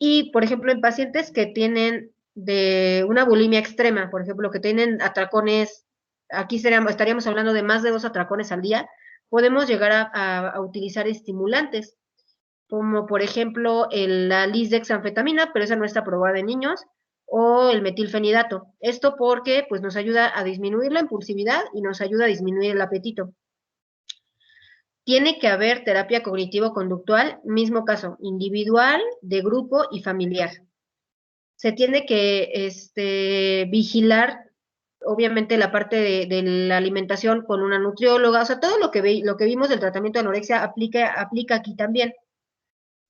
Y, por ejemplo, en pacientes que tienen de una bulimia extrema, por ejemplo, que tienen atracones, aquí estaríamos hablando de más de 2 atracones al día, podemos llegar a utilizar estimulantes, como por ejemplo la lisdexanfetamina, pero esa no está aprobada en niños, o el metilfenidato. Esto porque pues, nos ayuda a disminuir la impulsividad y nos ayuda a disminuir el apetito. Tiene que haber terapia cognitivo-conductual, mismo caso, individual, de grupo y familiar. Se tiene que vigilar, obviamente, la parte de la alimentación con una nutrióloga, o sea, todo lo que vimos del tratamiento de anorexia aplica aquí también.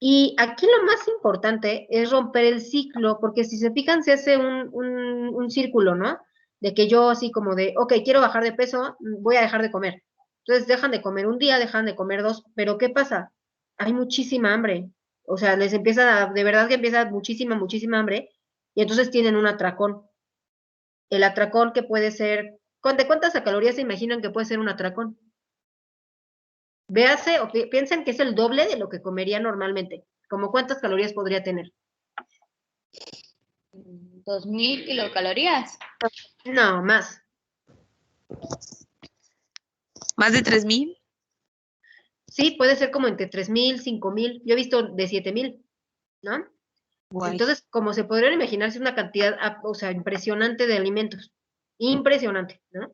Y aquí lo más importante es romper el ciclo, porque si se fijan, se hace un círculo, ¿no? De que yo así como de, ok, quiero bajar de peso, voy a dejar de comer. Entonces dejan de comer un día, dejan de comer 2, pero ¿qué pasa? Hay muchísima hambre. O sea, les empieza, de verdad que empieza muchísima hambre, y entonces tienen un atracón. El atracón que puede ser, ¿de cuántas calorías se imaginan que puede ser un atracón? Véase o piensen que es el doble de lo que comería normalmente. ¿Como cuántas calorías podría tener? 2000 kilocalorías. No, más. ¿Más de 3000? Sí, puede ser como entre 3000, 5000. Yo he visto de 7000, ¿no? Guay. Entonces, como se podrían imaginar, es una cantidad, o sea, impresionante de alimentos. Impresionante, ¿no?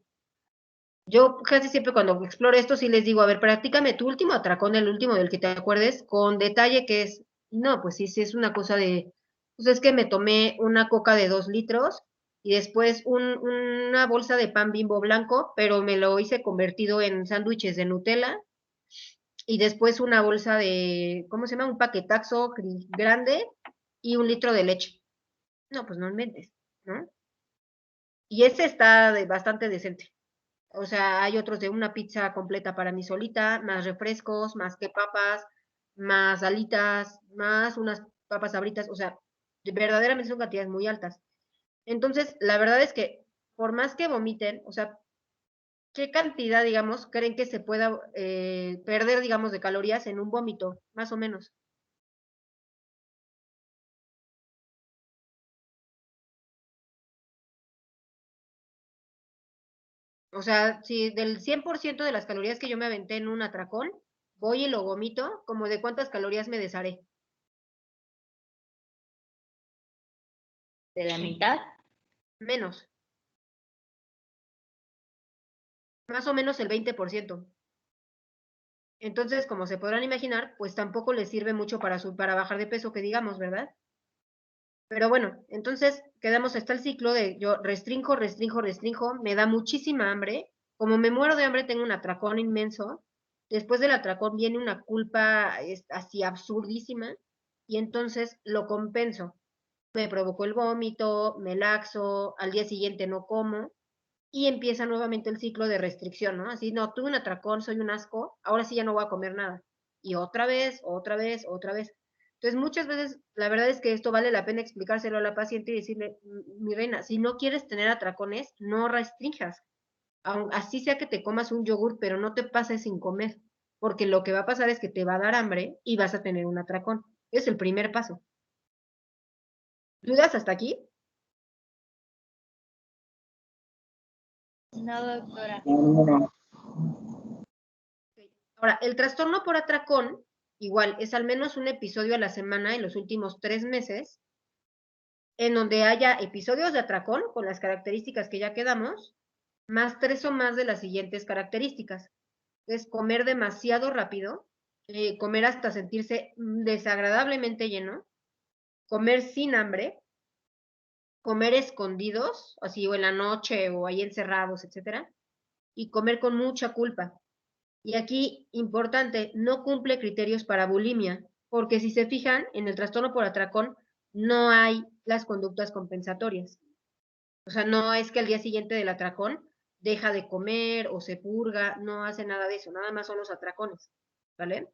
Yo casi siempre cuando exploro esto sí les digo, a ver, practícame tu último atracón, el último del que te acuerdes, con detalle que es, no, pues sí, sí es una cosa de, pues es que me tomé una coca de 2 litros y después una bolsa de pan Bimbo blanco, pero me lo hice convertido en sándwiches de Nutella y después una bolsa de, ¿cómo se llama? Un paquetaxo grande y 1 litro de leche. No, pues no inventes, ¿no? Y ese está bastante decente. O sea, hay otros de una pizza completa para mí solita, más refrescos, más que papas, más alitas, más unas papas sabritas, o sea, verdaderamente son cantidades muy altas. Entonces, la verdad es que por más que vomiten, o sea, ¿qué cantidad, digamos, creen que se pueda perder, digamos, de calorías en un vómito, más o menos? O sea, si del 100% de las calorías que yo me aventé en un atracón, voy y lo vomito, como de cuántas calorías me desharé. ¿De la mitad? Menos, más o menos el 20%. Entonces, como se podrán imaginar, pues tampoco les sirve mucho para bajar de peso, que digamos, ¿verdad? Pero bueno, entonces quedamos hasta el ciclo de yo restrinjo, me da muchísima hambre, como me muero de hambre tengo un atracón inmenso, después del atracón viene una culpa así absurdísima y entonces lo compenso. Me provocó el vómito, me laxo, al día siguiente no como y empieza nuevamente el ciclo de restricción, ¿no? Así, no, tuve un atracón, soy un asco, ahora sí ya no voy a comer nada. Y otra vez. Entonces, muchas veces, la verdad es que esto vale la pena explicárselo a la paciente y decirle, mi reina, si no quieres tener atracones, no restringas. Así sea que te comas un yogur, pero no te pases sin comer, porque lo que va a pasar es que te va a dar hambre y vas a tener un atracón. Es el primer paso. ¿Dudas hasta aquí? No, doctora. Ahora, el trastorno por atracón, igual, es al menos un episodio a la semana en los últimos 3 meses, en donde haya episodios de atracón con las características que ya quedamos, más 3 o más de las siguientes características. Es comer demasiado rápido, comer hasta sentirse desagradablemente lleno, comer sin hambre, comer escondidos, así o en la noche o ahí encerrados, etcétera, y comer con mucha culpa. Y aquí, importante, no cumple criterios para bulimia, porque si se fijan, en el trastorno por atracón no hay las conductas compensatorias. O sea, no es que al día siguiente del atracón deja de comer o se purga, no hace nada de eso, nada más son los atracones, ¿vale?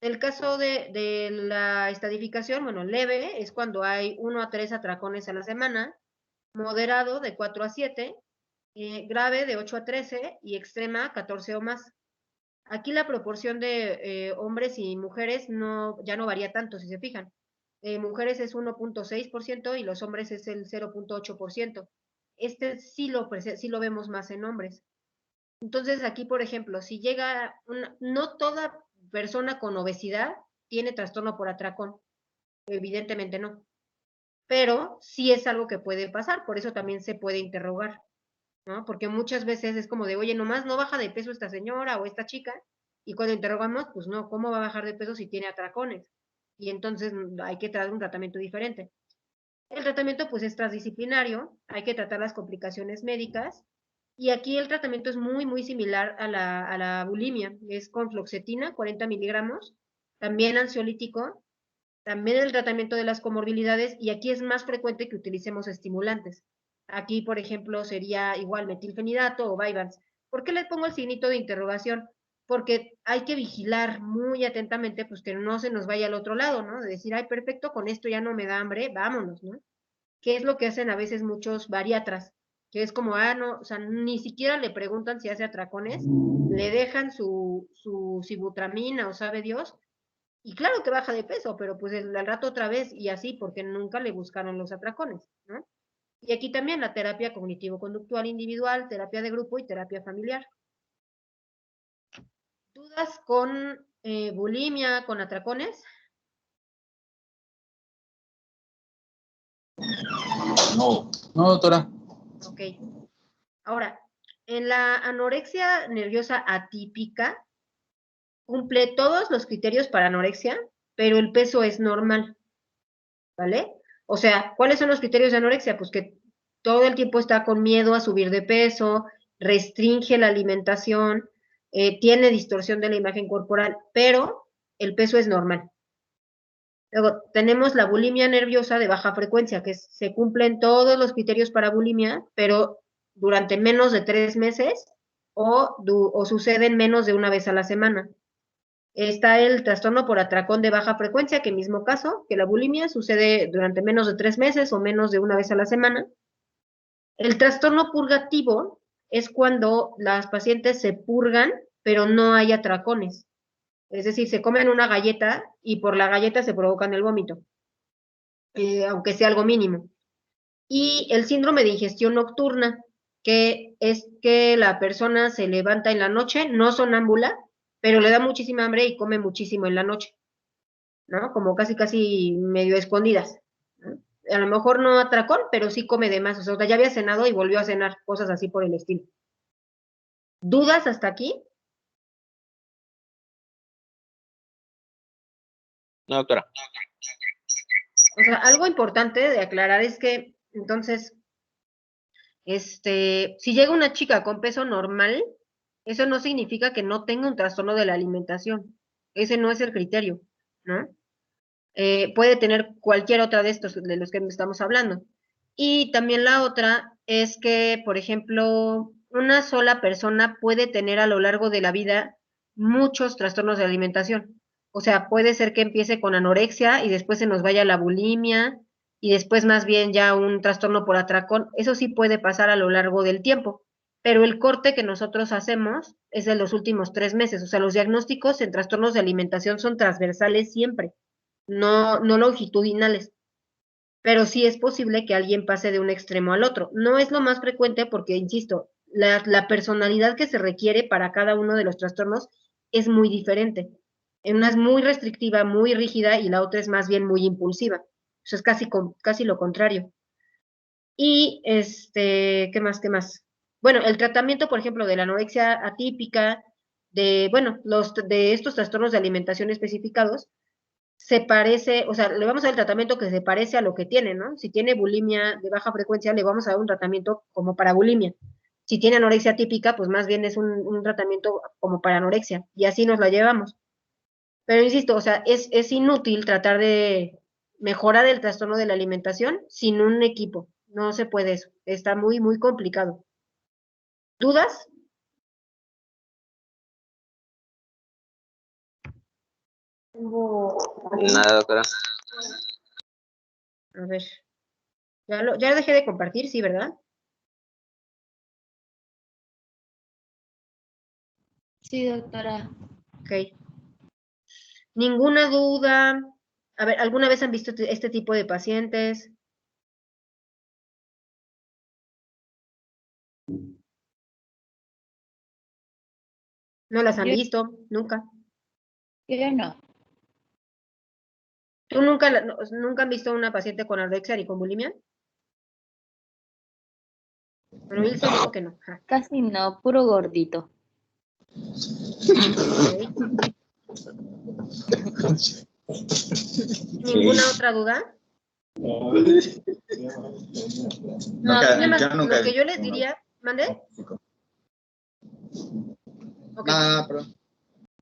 El caso de la estadificación, bueno, leve es cuando hay 1 a 3 atracones a la semana, moderado de 4 a 7, grave de 8 a 13 y extrema 14 o más. Aquí la proporción de hombres y mujeres ya no varía tanto, si se fijan. Mujeres es 1.6% y los hombres es el 0.8%. Sí lo vemos más en hombres. Entonces aquí, por ejemplo, si llega, no toda persona con obesidad tiene trastorno por atracón, evidentemente no, pero sí es algo que puede pasar, por eso también se puede interrogar, ¿no? Porque muchas veces es como de, oye, nomás no baja de peso esta señora o esta chica, y cuando interrogamos, pues no, ¿cómo va a bajar de peso si tiene atracones? Y entonces hay que tratar un tratamiento diferente. El tratamiento pues es transdisciplinario, hay que tratar las complicaciones médicas, y aquí el tratamiento es muy, muy similar a la bulimia, es con fluoxetina, 40 miligramos, también ansiolítico, también el tratamiento de las comorbilidades, y aquí es más frecuente que utilicemos estimulantes. Aquí, por ejemplo, sería igual metilfenidato o Vyvanse. ¿Por qué le pongo el signito de interrogación? Porque hay que vigilar muy atentamente, pues que no se nos vaya al otro lado, ¿no? De decir, ay, perfecto, con esto ya no me da hambre, vámonos, ¿no? Que es lo que hacen a veces muchos bariatras, que es como, no, o sea, ni siquiera le preguntan si hace atracones, le dejan su sibutramina o sabe Dios, y claro que baja de peso, pero pues al rato otra vez y así, porque nunca le buscaron los atracones, ¿no? Y aquí también la terapia cognitivo-conductual individual, terapia de grupo y terapia familiar. ¿Dudas con bulimia, con atracones? No, doctora. Ok. Ahora, en la anorexia nerviosa atípica, cumple todos los criterios para anorexia, pero el peso es normal, ¿vale? O sea, ¿cuáles son los criterios de anorexia? Pues que todo el tiempo está con miedo a subir de peso, restringe la alimentación, tiene distorsión de la imagen corporal, pero el peso es normal. Luego tenemos la bulimia nerviosa de baja frecuencia, que se cumplen todos los criterios para bulimia, pero durante menos de 3 meses o suceden menos de una vez a la semana. Está el trastorno por atracón de baja frecuencia, que mismo caso, que la bulimia sucede durante menos de 3 meses o menos de una vez a la semana. El trastorno purgativo es cuando las pacientes se purgan, pero no hay atracones. Es decir, se comen una galleta y por la galleta se provocan el vómito, aunque sea algo mínimo. Y el síndrome de ingestión nocturna, que es que la persona se levanta en la noche, no sonámbula, pero le da muchísima hambre y come muchísimo en la noche, ¿no? Como casi medio escondidas, ¿no? A lo mejor no atracón, pero sí come de más, o sea, ya había cenado y volvió a cenar, cosas así por el estilo. ¿Dudas hasta aquí? No, doctora. O sea, algo importante de aclarar es que, entonces, si llega una chica con peso normal, eso no significa que no tenga un trastorno de la alimentación. Ese no es el criterio, ¿no? Puede tener cualquier otra de estos, de los que estamos hablando. Y también la otra es que, por ejemplo, una sola persona puede tener a lo largo de la vida muchos trastornos de alimentación. O sea, puede ser que empiece con anorexia y después se nos vaya la bulimia y después más bien ya un trastorno por atracón. Eso sí puede pasar a lo largo del tiempo, pero el corte que nosotros hacemos es de los últimos 3 meses. O sea, los diagnósticos en trastornos de alimentación son transversales siempre, no longitudinales, pero sí es posible que alguien pase de un extremo al otro. No es lo más frecuente porque, insisto, la personalidad que se requiere para cada uno de los trastornos es muy diferente. Una es muy restrictiva, muy rígida, y la otra es más bien muy impulsiva. Eso es casi lo contrario. Y, ¿qué más? Bueno, el tratamiento, por ejemplo, de la anorexia atípica, de estos trastornos de alimentación especificados, se parece, o sea, le vamos a dar el tratamiento que se parece a lo que tiene, ¿no? Si tiene bulimia de baja frecuencia, le vamos a dar un tratamiento como para bulimia. Si tiene anorexia típica, pues más bien es un tratamiento como para anorexia, y así nos la llevamos. Pero insisto, o sea, es inútil tratar de mejorar el trastorno de la alimentación sin un equipo. No se puede eso. Está muy, muy complicado. ¿Dudas? Nada, doctora. A ver. Ya lo dejé de compartir, sí, ¿verdad? Sí, doctora. Ok. ¿Ninguna duda? A ver, ¿alguna vez han visto este tipo de pacientes? ¿No las han Yo- visto? Nunca. Yo no. ¿Tú nunca han visto una paciente con anorexia y con bulimia? Bueno, Ilse dijo que no. Ajá. Casi no, puro gordito. Ok. ¿Ninguna otra duda? No, nada más, lo que yo les diría, ¿mande? Ok.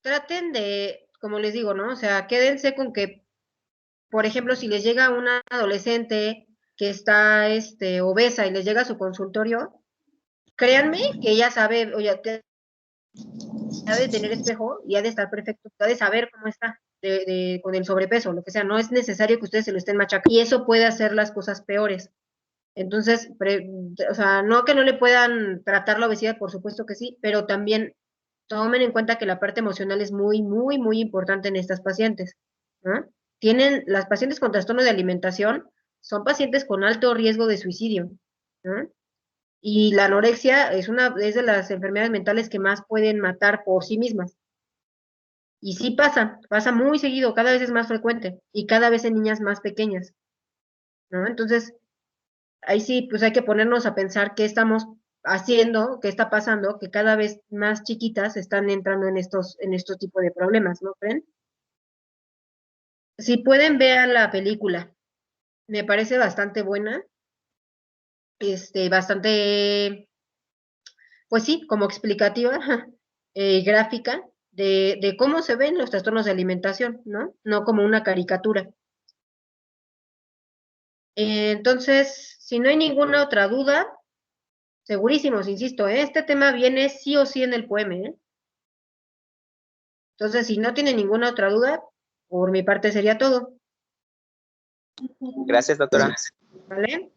Traten de, como les digo, ¿no? O sea, quédense con que, por ejemplo, si les llega una adolescente que está obesa y les llega a su consultorio, créanme que ella sabe, o ya ha de tener espejo y ha de estar perfecto, ha de saber cómo está con el sobrepeso, lo que sea. No es necesario que ustedes se lo estén machacando. Y eso puede hacer las cosas peores. Entonces, o sea, no que no le puedan tratar la obesidad, por supuesto que sí, pero también tomen en cuenta que la parte emocional es muy, muy, muy importante en estas pacientes, ¿no? Las pacientes con trastorno de alimentación son pacientes con alto riesgo de suicidio, ¿no? Y la anorexia es de las enfermedades mentales que más pueden matar por sí mismas. Y sí pasa muy seguido, cada vez es más frecuente y cada vez en niñas más pequeñas, ¿no? Entonces, ahí sí, pues hay que ponernos a pensar qué estamos haciendo, qué está pasando, que cada vez más chiquitas están entrando en estos tipos de problemas, ¿no creen? Si pueden, ver la película. Me parece bastante buena, bastante, pues sí, como explicativa, gráfica, de cómo se ven los trastornos de alimentación, ¿no? No como una caricatura. Entonces, si no hay ninguna otra duda, segurísimos, insisto, este tema viene sí o sí en el poema, ¿eh? Entonces, si no tiene ninguna otra duda, por mi parte sería todo, Gracias, doctora. ¿vale?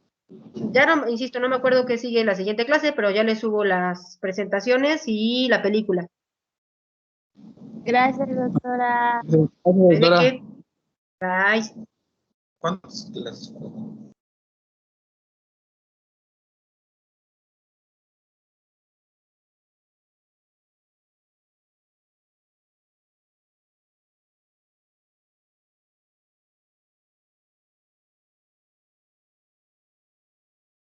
Ya no, insisto, no me acuerdo qué sigue en la siguiente clase, pero ya les subo las presentaciones y la película. Gracias, doctora. ¿De Doctora. qué? Bye. ¿Cuántas clases?